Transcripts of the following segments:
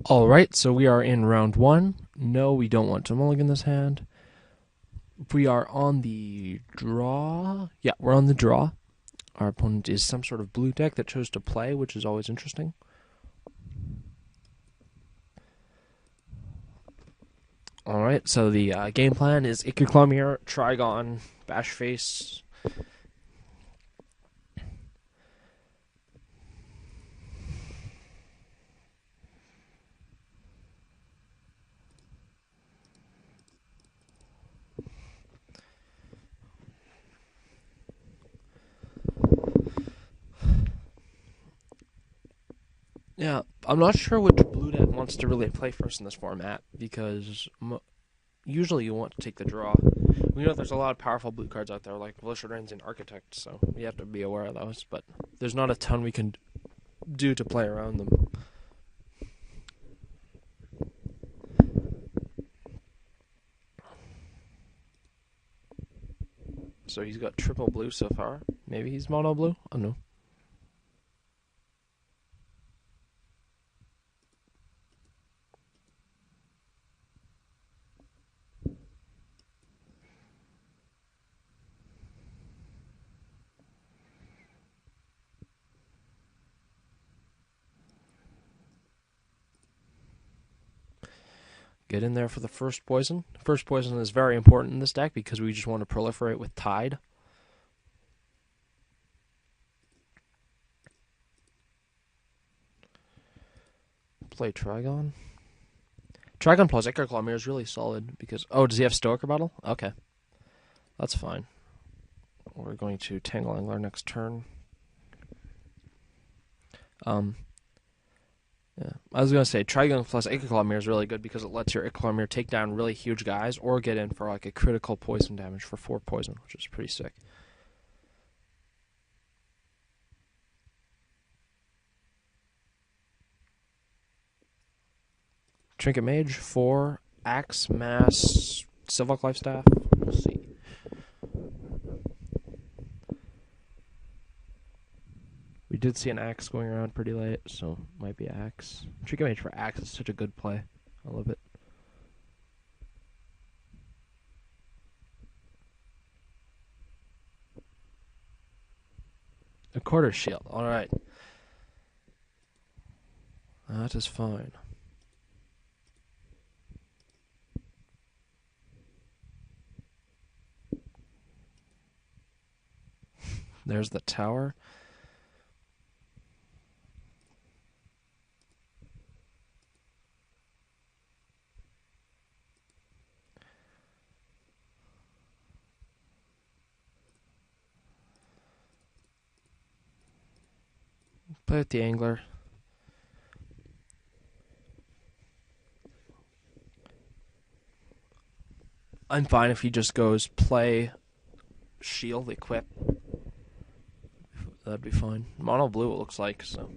Alright, so we are in round one. No, we don't want to mulligan this hand. We are on the draw. Yeah, we're on the draw. Our opponent is some sort of blue deck that chose to play, which is always interesting. Alright, so the game plan is Ikirclamir, Trigon, Bashface. Yeah, I'm not sure which blue deck wants to really play first in this format, because usually you want to take the draw. We know there's a lot of powerful blue cards out there, like Volition and Architect, so we have to be aware of those, but there's not a ton we can do to play around them. So he's got triple blue so far. Maybe he's mono blue? I don't know. Get in there for the first poison. First poison is very important in this deck because we just want to proliferate with Tide. Play Trigon. Trigon plus Ikirclamir is really solid because... Oh, does he have Stoic Battle? Okay. That's fine. We're going to Tangle Angler next turn. Yeah, I was going to say, Trigon plus Ikirclamir is really good because it lets your Ikirclamir take down really huge guys or get in for like a critical poison damage for 4 poison, which is pretty sick. Trinket Mage, 4, Axe, Mass, Silvok Lifestaff. We'll see. We did see an Axe going around pretty late, so might be Axe. Trinket Mage for Axe is such a good play. I love it. A quarter shield. Alright. That is fine. There's the tower. Play with the Angler. I'm fine if he just goes play shield, equip. That'd be fine. Mono blue it looks like, so.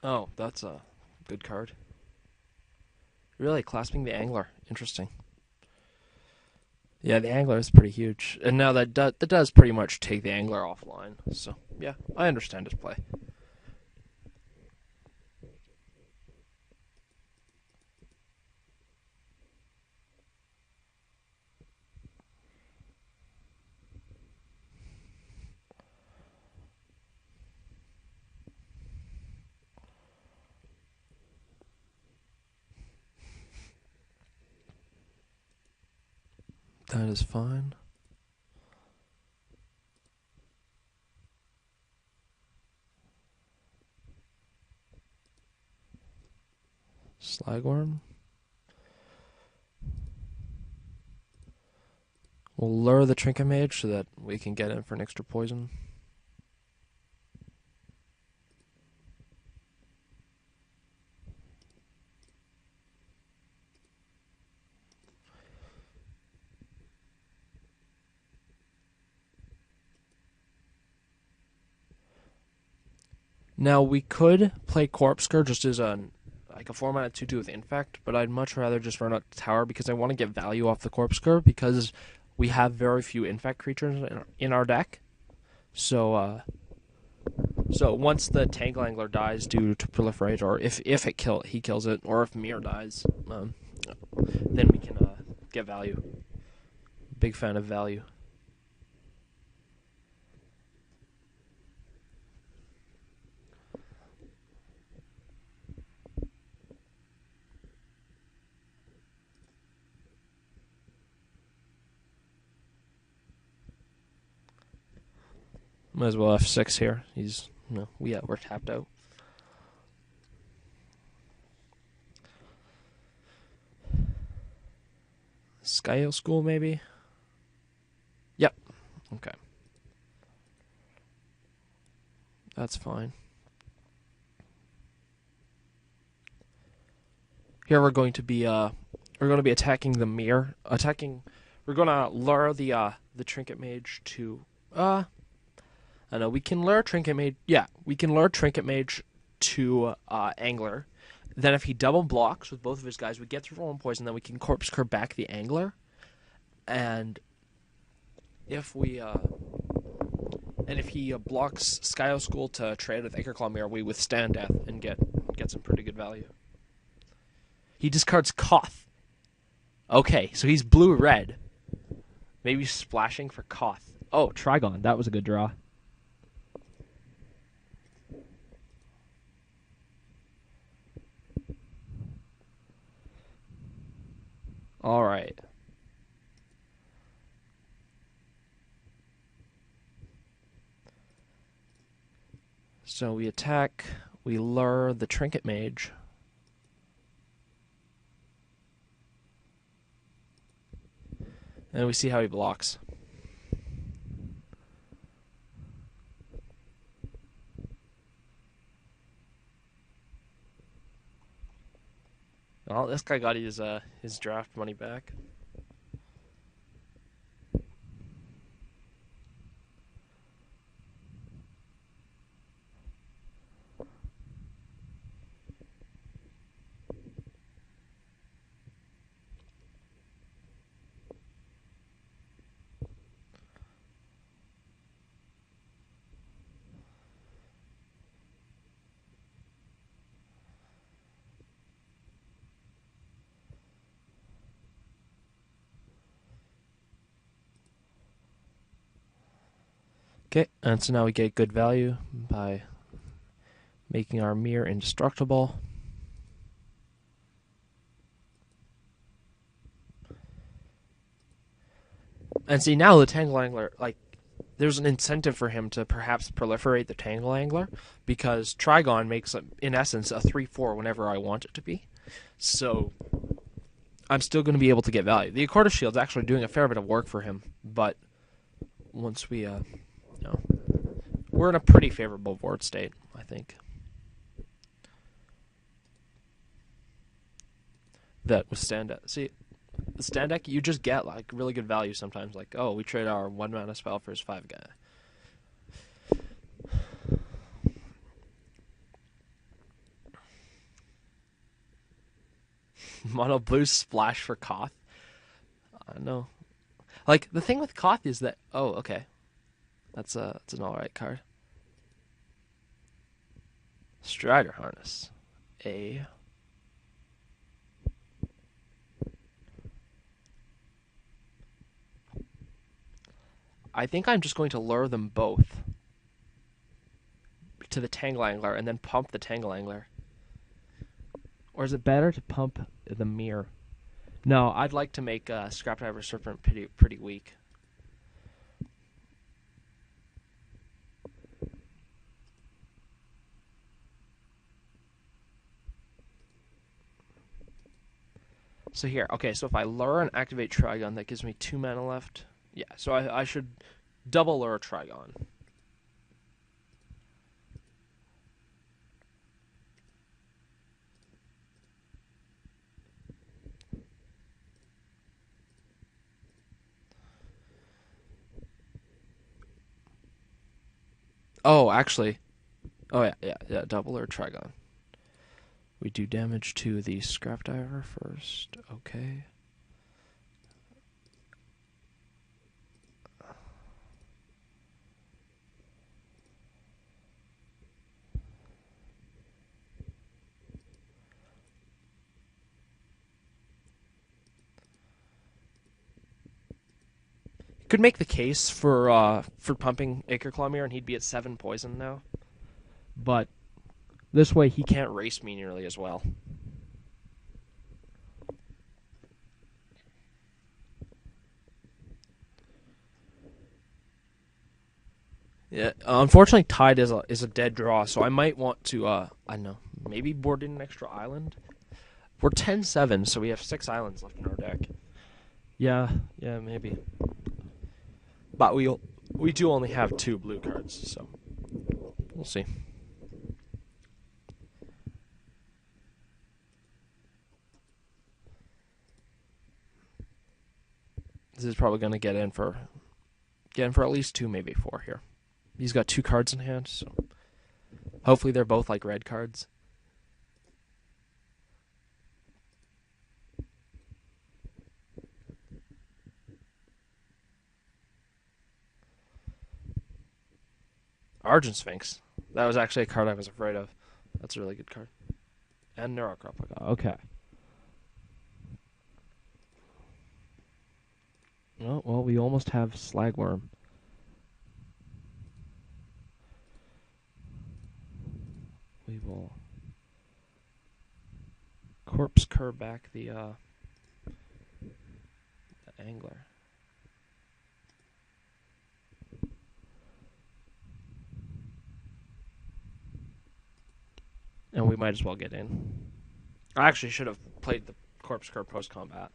Oh, that's a good card. Really, clasping the Angler. Interesting. Yeah, the Angler is pretty huge. And now that does pretty much take the Angler offline. So, yeah, I understand his play. That is fine. Slagworm. We'll lure the Trinket Mage so that we can get in for an extra poison. Now, we could play Corpscur just as a format 2-2 with Infect, but I'd much rather just run out Tower because I want to get value off the Corpscur because we have very few infect creatures in our deck. So so once the Tangle Angler dies due to proliferate, or if he kills it, or if Mir dies, then we can get value. Big fan of value. Might as well F6 here. We're tapped out. Skyo School, maybe? Yep. Okay. That's fine. Here we're going to be attacking the Mir. We're gonna lure the Trinket Mage to I know we can lure Trinket Mage. Yeah, we can lure Trinket Mage to Angler. Then if he double blocks with both of his guys, we get through 1 poison. Then we can Corpse Cur back the Angler, and if he blocks Skyo School to trade with Acreclaw Mirror, we withstand death and get some pretty good value. He discards Koth. Okay, so he's blue-red. Maybe splashing for Koth. Oh, Trigon. That was a good draw. All right. So we attack. We lure the Trinket Mage. And we see how he blocks. Well, this guy got his draft money back. Okay, and so now we get good value by making our Mir indestructible. And see, now the Tangle Angler, there's an incentive for him to perhaps proliferate the Tangle Angler, because Trigon makes, in essence, a 3-4 whenever I want it to be. So I'm still going to be able to get value. The Accorda Shield's actually doing a fair bit of work for him, but once we, we're in a pretty favorable board state, I think. That with stand deck. See, the stand deck, you just get really good value sometimes. Like, oh, we trade our 1 mana spell for his 5 guy. Mono blue splash for Koth. I know. The thing with Koth is that, oh, okay, it's an alright card. Strider Harness. I think I'm just going to lure them both to the Tangle Angler and then pump the Tangle Angler. Or is it better to pump the Mir? No, I'd like to make Scrapdiver Serpent pretty weak. So here, okay, so if I lure and activate Trigon, that gives me 2 mana left. Yeah, so I should double lure Trigon. Oh, actually. Oh, yeah, double lure Trigon. We do damage to the Scrapdiver first. Okay. Could make the case for pumping Acre Clawmere, and he'd be at 7 poison now. But this way, he can't race me nearly as well. Yeah, unfortunately, Tide is a dead draw, so I might want to, I don't know, maybe board in an extra island. We're 10-7, so we have 6 islands left in our deck. Yeah, maybe. But we do only have 2 blue cards, so we'll see. This is probably going to get in for at least 2, maybe 4 here. He's got 2 cards in hand, so hopefully they're both like red cards. Argent Sphinx. That was actually a card I was afraid of. That's a really good card. And Neurok Replica. Okay. Oh, well, we almost have Slagworm. We will Corpse Cur back the Angler. And we might as well get in. I actually should have played the Corpse Cur post-combat.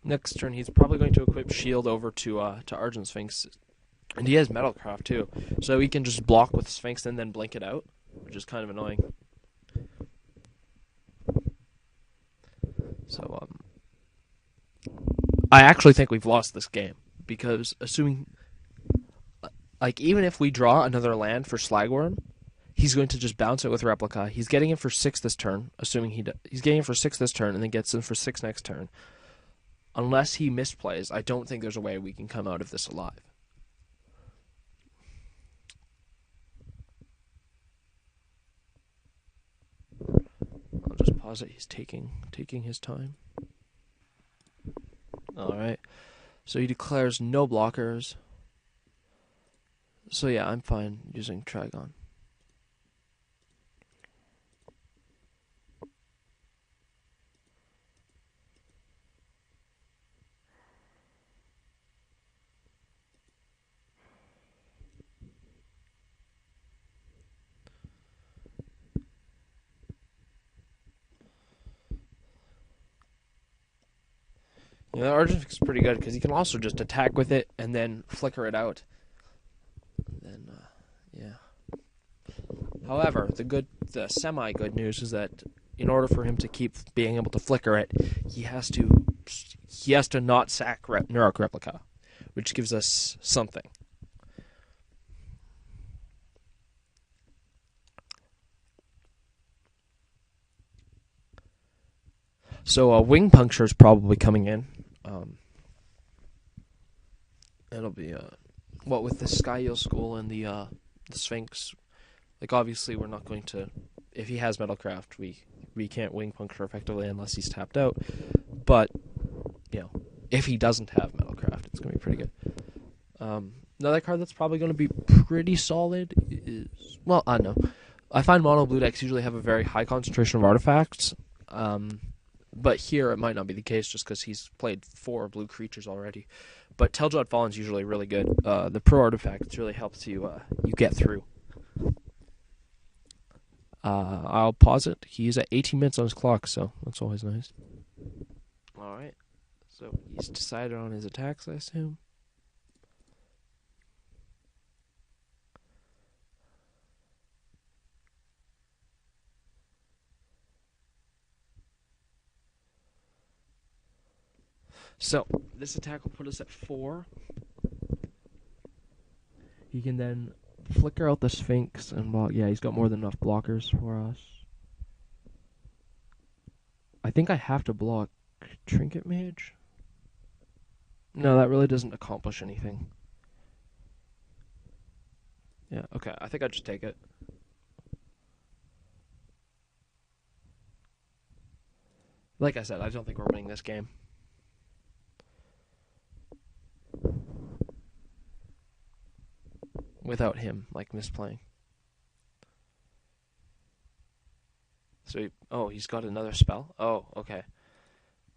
Next turn, he's probably going to equip Shield over to Argent Sphinx, and he has Metalcraft too, so he can just block with Sphinx and then blink it out, which is kind of annoying. So I actually think we've lost this game because assuming, like, even if we draw another land for Slagworm, he's going to just bounce it with Replica. He's getting it for 6 this turn, assuming he's getting it for 6 this turn, and then gets it for 6 next turn. Unless he misplays, I don't think there's a way we can come out of this alive. I'll just pause it. He's taking his time. Alright. So he declares no blockers. So yeah, I'm fine using Trigon. Yeah, the Argent Sphinx is pretty good because he can also just attack with it and then flicker it out. Then, yeah. However, the semi-good news is that in order for him to keep being able to flicker it, he has to not sack Neurok Replica, which gives us something. So Wing Puncture is probably coming in. It'll be what with the Sky Eel School and the Sphinx. Like, obviously, we're not going to. If he has Metalcraft, we can't Wing Puncture effectively unless he's tapped out. But if he doesn't have Metalcraft, it's going to be pretty good. Another card that's probably going to be pretty solid is, well, I don't know. I find mono blue decks usually have a very high concentration of artifacts. But here it might not be the case just because he's played 4 blue creatures already. But Teljot Fallen's usually really good. The pro artifacts really helps you get through. I'll pause it. He's at 18 minutes on his clock, so that's always nice. Alright. So he's decided on his attacks, I assume. So this attack will put us at 4. He can then flicker out the Sphinx and block. Yeah, he's got more than enough blockers for us. I think I have to block Trinket Mage. No, that really doesn't accomplish anything. Yeah, okay. I think I just take it. Like I said, I don't think we're winning this game. Without him, like, misplaying. So, he's got another spell? Oh, okay.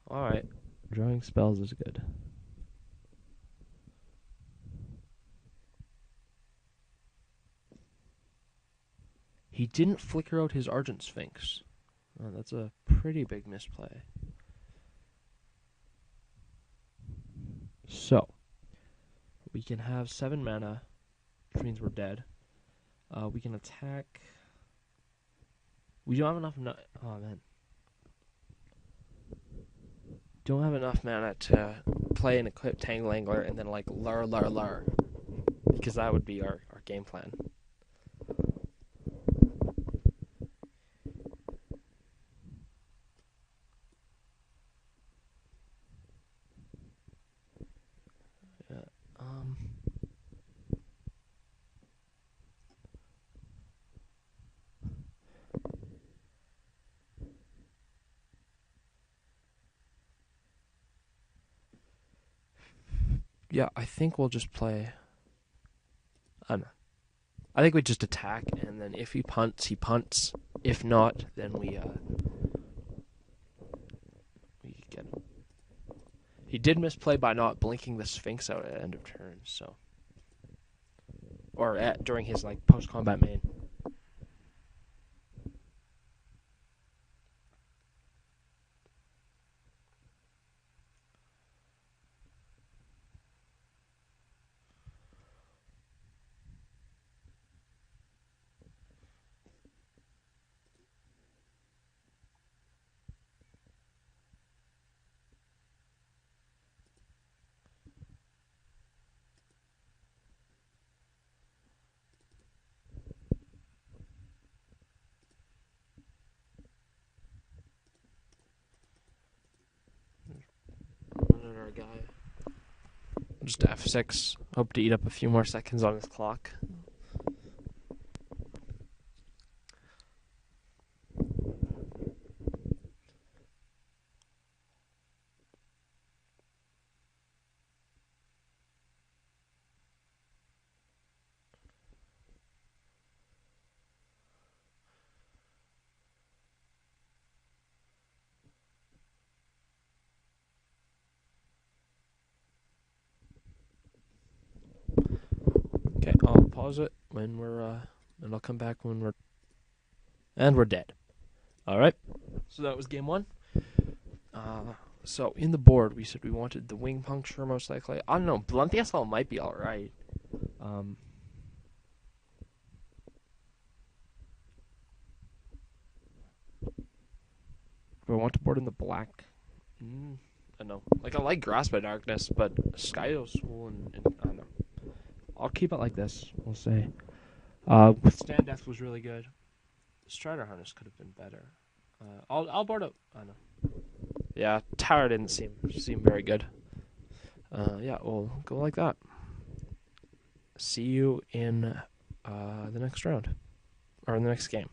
Alright. Drawing spells is good. He didn't flicker out his Argent Sphinx. Oh, that's a pretty big misplay. So, we can have 7 mana, which means we're dead. We can attack. We don't have enough. Oh man, don't have enough mana to play an equipped Tangle Angler and then like lure, because that would be our game plan. Yeah. Yeah, I think we'll just play. I don't know. I think we just attack, and then if he punts, he punts. If not, then we get him. He did misplay by not blinking the Sphinx out at end of turn, so or during his like post combat main. Our guy. Just F6. Hope to eat up a few more seconds on his clock. Okay, I'll pause it when we're and I'll come back when we're dead. All right. So that was game 1. So in the board we said we wanted the wing puncture most likely. I don't know. Blunt the SL might be all right. Do I want to board in the black? I don't know. Like I like Grasp by Darkness, but Skyos and I don't know. I'll keep it like this. We'll say. Withstand Death was really good. Strider Harness could have been better. I'll board up. I know. Yeah, Tower didn't seem very good. Yeah, we'll go like that. See you in the next round or in the next game.